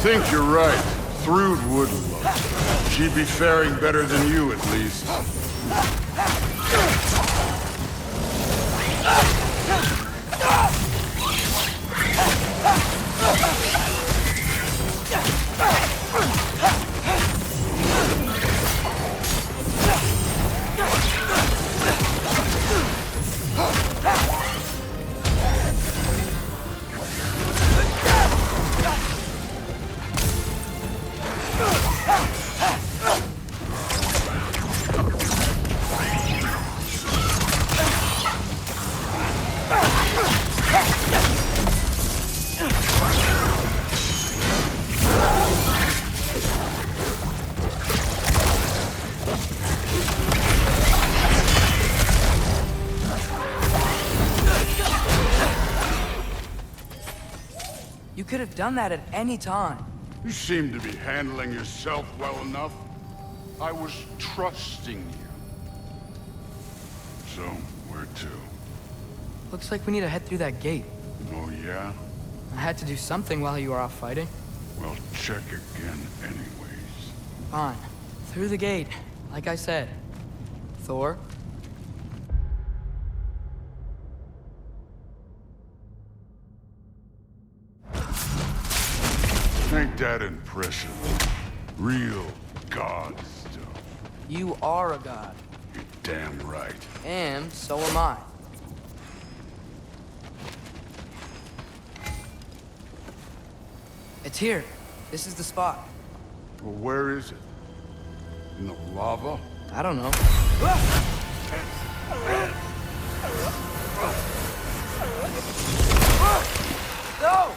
think you're right. Thrud would love. She'd be faring better than you, at least. You could have done that at any time. You seem to be handling yourself well enough. I was trusting you. So, where to? Looks like we need to head through that gate. Oh, yeah? I had to do something while you were off fighting. Well, check again anyways. Fine. Through the gate, like I said. Thor? Ain't that impressive? Real god stuff. You are a god. You're damn right. And so am I. It's here. This is the spot. Well, where is it? In the lava? I don't know. No!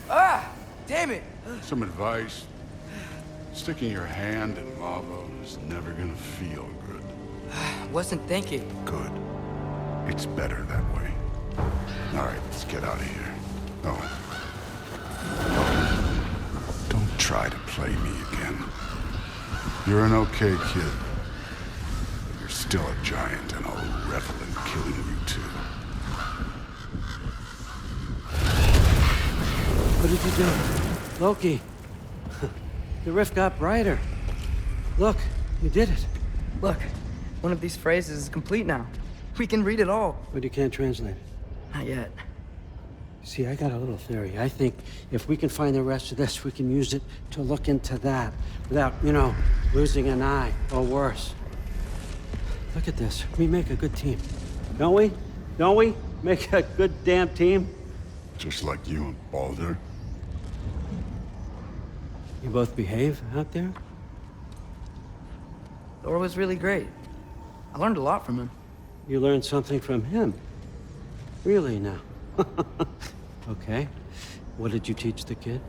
Ah! Damn it! Some advice. Sticking your hand in lava is never gonna feel good. Wasn't thinking. Good. It's better that way. All right, let's get out of here. Oh. Don't try to play me again. You're an okay kid. But you're still a giant, and I'll revel in killing you too. What did you do? Loki. The rift got brighter. Look, you did it. Look, one of these phrases is complete now. We can read it all. But you can't translate it. Not yet. See, I got a little theory. I think if we can find the rest of this, we can use it to look into that without, losing an eye or worse. Look at this. We make a good team. Don't we? Don't we? Make a good damn team? Just like you and Baldur. You both behave out there? Thor was really great. I learned a lot from him. You learned something from him? Really now? Okay. What did you teach the kid?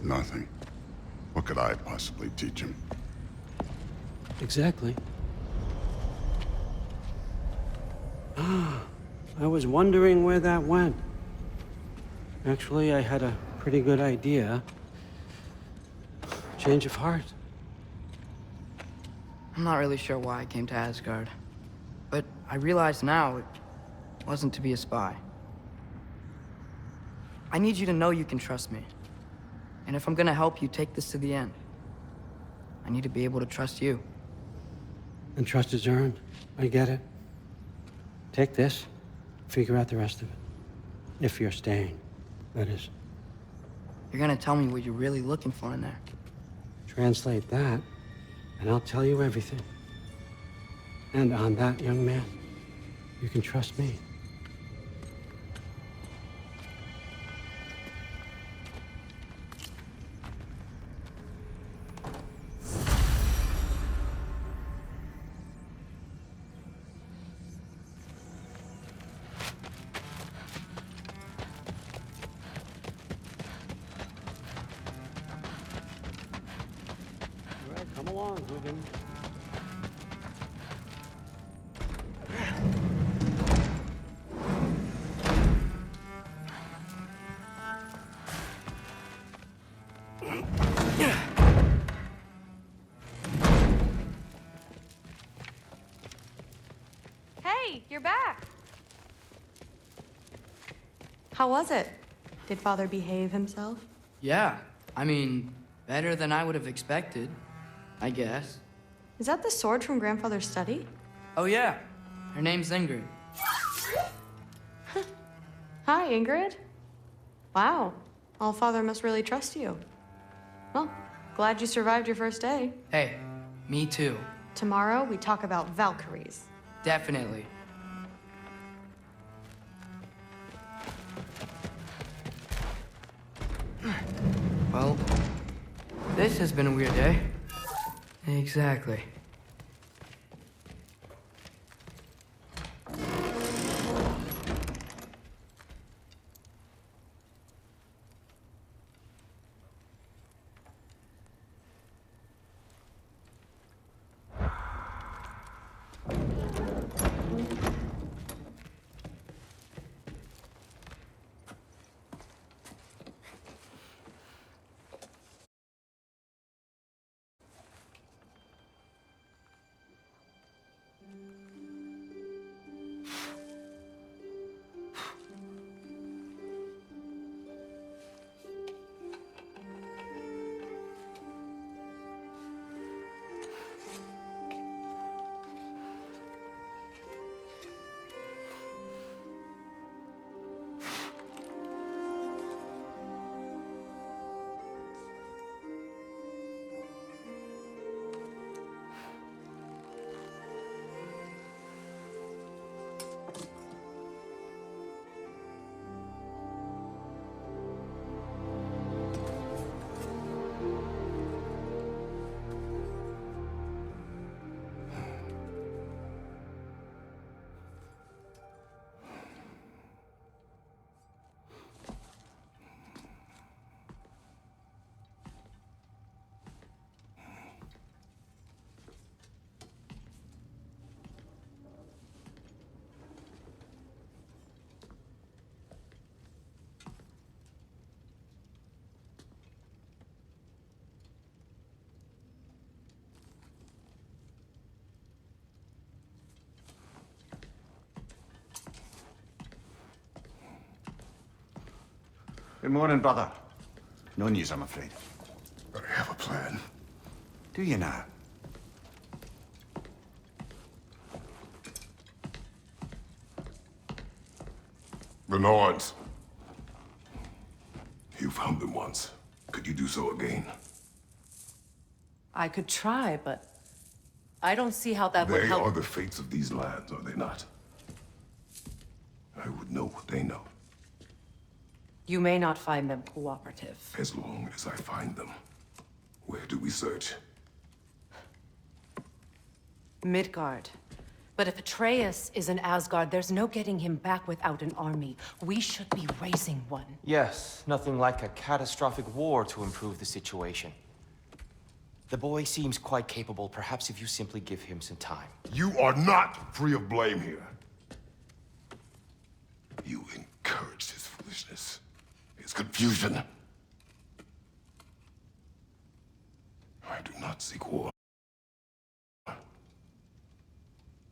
Nothing. What could I possibly teach him? Exactly. I was wondering where that went. Actually, I had a pretty good idea. Change of heart. I'm not really sure why I came to Asgard. But I realize now it wasn't to be a spy. I need you to know you can trust me. And if I'm gonna help you take this to the end, I need to be able to trust you. And trust is earned. I get it. Take this, figure out the rest of it. If you're staying, that is. You're gonna tell me what you're really looking for in there. Translate that, and I'll tell you everything. And on that, young man, you can trust me. All right, come along, Hugin. Hey, you're back. How was it? Did Father behave himself? Yeah, I mean, better than I would have expected, I guess. Is that the sword from Grandfather's study? Oh yeah, her name's Ingrid. Hi, Ingrid. Wow, Allfather must really trust you. Well, glad you survived your first day. Hey, me too. Tomorrow, we talk about Valkyries. Definitely. Well, this has been a weird day. Exactly. Good morning, brother. No news, I'm afraid. But I have a plan. Do you now? The Norns. You found them once. Could you do so again? I could try, but I don't see how that would They help. are the fates of these lands, are they not? I would know what they know, You may not find them cooperative. as long as I find them. Where do we search? Midgard. But if Atreus is in Asgard, there's no getting him back without an army. We should be raising one. Yes, nothing like a catastrophic war to improve the situation. The boy seems quite capable, perhaps if you simply give him some time. You are not free of blame here. You encouraged his foolishness, his confusion. I do not seek war.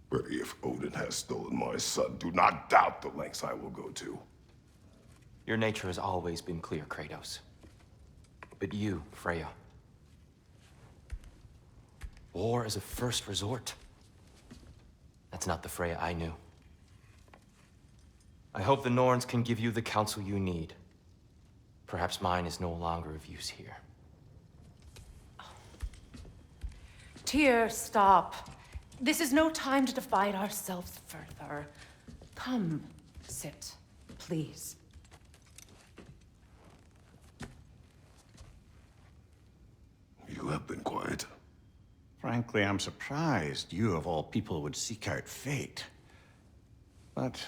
But if Odin has stolen my son, do not doubt the lengths I will go to. Your nature has always been clear, Kratos. But you, Freya. War is a first resort. That's not the Freya I knew. I hope the Norns can give you the counsel you need. Perhaps mine is no longer of use here. Tyr, stop. This is no time to divide ourselves further. Come, sit, please. You have been quiet. Frankly, I'm surprised you, of all people, would seek out fate. But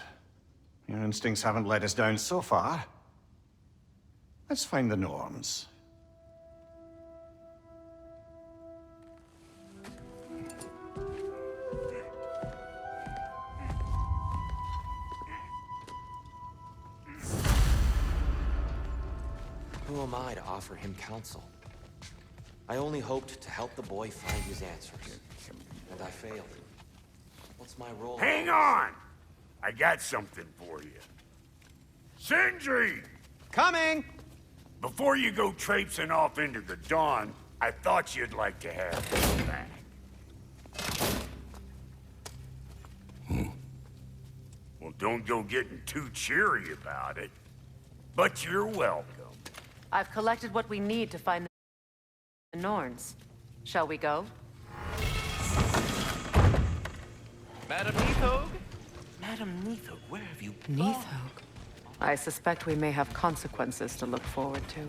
your instincts haven't let us down so far. Let's find the Norns. Who am I to offer him counsel? I only hoped to help the boy find his answers. And I failed. What's my role? Hang on! I got something for you. Sindri! Coming! Before you go traipsing off into the dawn, I thought you'd like to have this back. Well, don't go getting too cheery about it. But you're welcome. I've collected what we need to find the Norns. Shall we go? Madam Neathog? Madam Neathog, where have you gone? Neathog. I suspect we may have consequences to look forward to.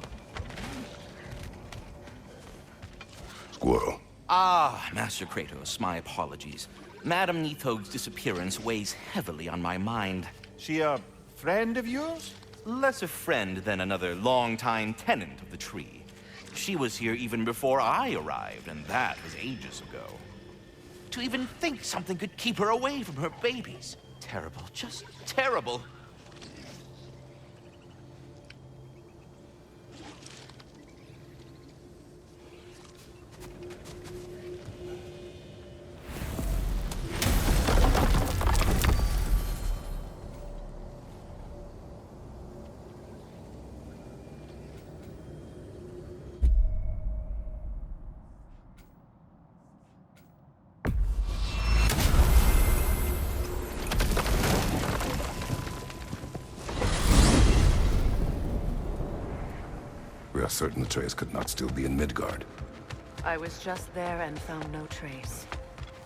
Squirrel. Ah, Master Kratos, my apologies. Madam Neathog's disappearance weighs heavily on my mind. She a friend of yours? Less a friend than another longtime tenant of the tree. She was here even before I arrived, and that was ages ago. To even think something could keep her away from her babies. Terrible, just terrible. We are certain Atreus could not still be in Midgard. I was just there and found no trace.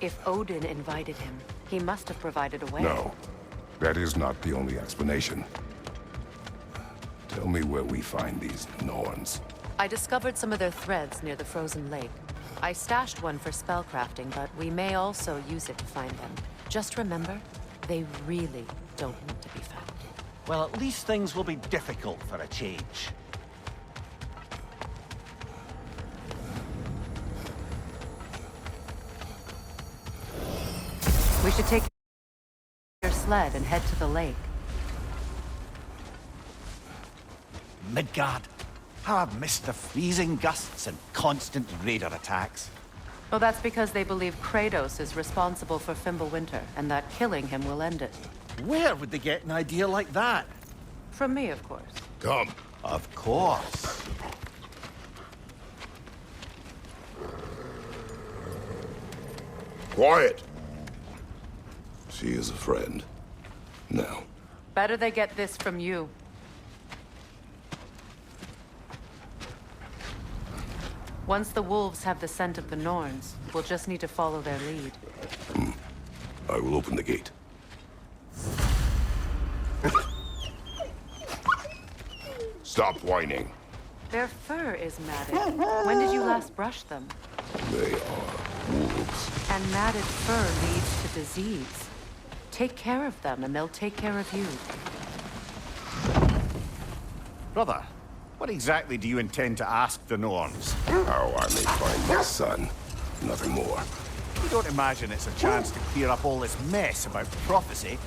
If Odin invited him, he must have provided a way. No, that is not the only explanation. Tell me where we find these Norns. I discovered some of their threads near the frozen lake. I stashed one for spellcrafting, but we may also use it to find them. Just remember, they really don't want to be found. Well, at least things will be difficult for a change. We should take your sled and head to the lake. Midgard. How I've missed the freezing gusts and constant raider attacks. Well, that's because they believe Kratos is responsible for Fimbulwinter, and that killing him will end it. Where would they get an idea like that? From me, of course. Come. Of course. Quiet. She is a friend. Now. Better they get this from you. Once the wolves have the scent of the Norns, we'll just need to follow their lead. I will open the gate. Stop whining. Their fur is matted. When did you last brush them? They are wolves. And matted fur leads to disease. Take care of them, and they'll take care of you. Brother, what exactly do you intend to ask the Norns? How I may find my son. Nothing more. You don't imagine it's a chance to clear up all this mess about prophecy?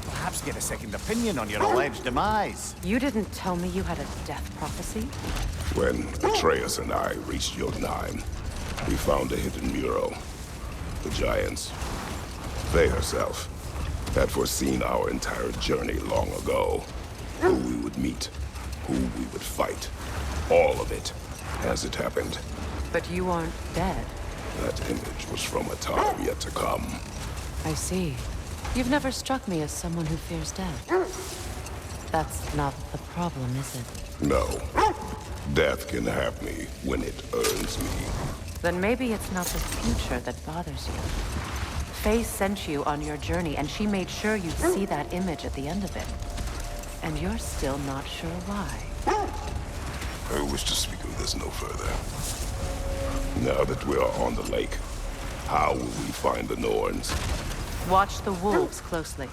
Perhaps get a second opinion on your alleged demise. You didn't tell me you had a death prophecy? When Atreus and I reached Jotunheim, we found a hidden mural. The Giants, they herself, had foreseen our entire journey long ago. Who we would meet, who we would fight. All of it, as it happened. But you aren't dead. That image was from a time yet to come. I see. You've never struck me as someone who fears death. That's not the problem, is it? No. Death can have me when it earns me. Then maybe it's not the future that bothers you. Faye sent you on your journey, and she made sure you'd see that image at the end of it. And you're still not sure why. I wish to speak of this no further. Now that we are on the lake, how will we find the Norns? Watch the wolves closely.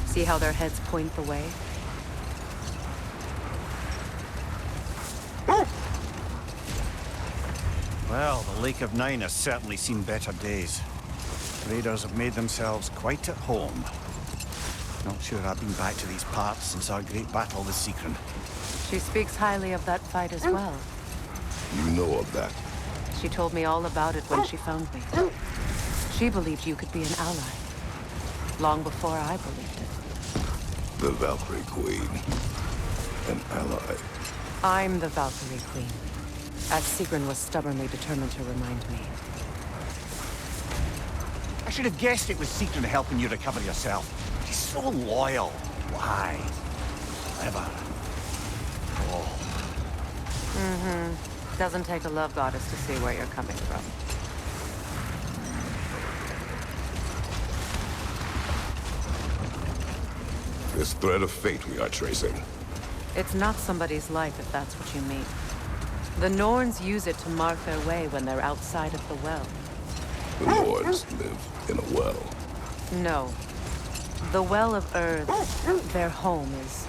See how their heads point the way? Well, the Lake of Nine has certainly seen better days. Raiders have made themselves quite at home. Not sure I've been back to these parts since our great battle with Seekron. She speaks highly of that fight as well. You know of that? She told me all about it when she found me. She believed you could be an ally. Long before I believed it. The Valkyrie Queen. an ally. I'm the Valkyrie Queen, as Sigrun was stubbornly determined to remind me. I should have guessed it was Sigrun helping you recover yourself. She's so loyal. Why? Clever. Oh. Doesn't take a love goddess to see where you're coming from. This thread of fate we are tracing. It's not somebody's life, if that's what you mean. The Norns use it to mark their way when they're outside of the well. The Nords live in a well. No. The Well of Earth, their home, is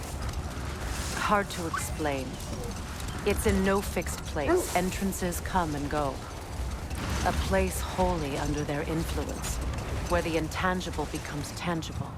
hard to explain. It's in no fixed place. Entrances come and go. A place wholly under their influence, where the intangible becomes tangible.